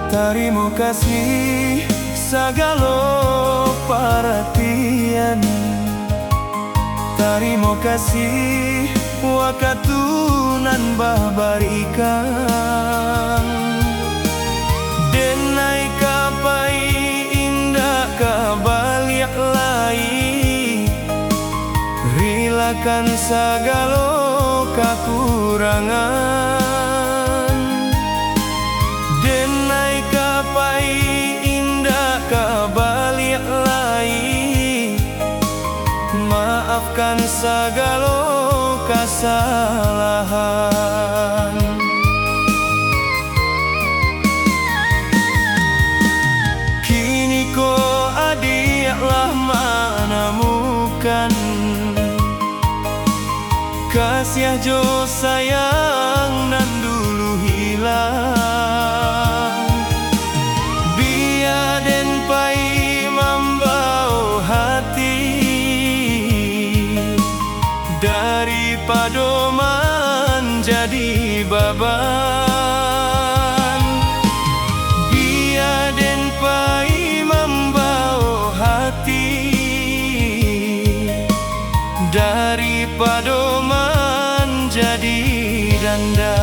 Terima kasih segala perhatian. Terima kasih wakatunan barikan. Denai kapai indah kabalik lai, rilakan segala kekurangan. Denai kapai indah kabalik lai, maafkan segala kesalahan. Kini ko adiaklah menemukan kasih jo sayang nan dulu hilang. Biar den pai membau hati daripada menjadi beban. Biar den pai membau hati daripada menjadi dandan.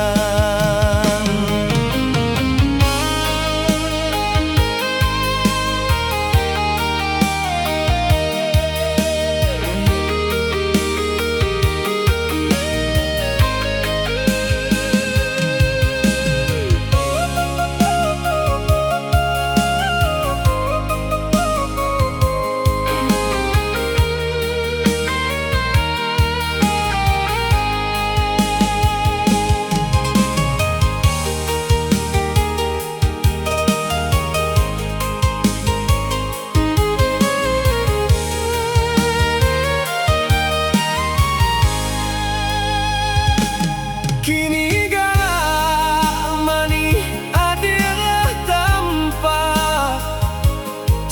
Kini galak mani adalah tanpa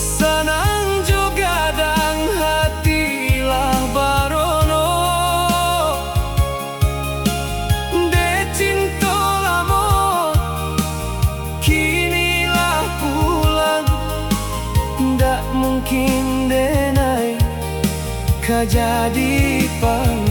senang juga dan hatilah barono. De cinta lama kinilah pulang, ndak mungkin denai kajadi pang.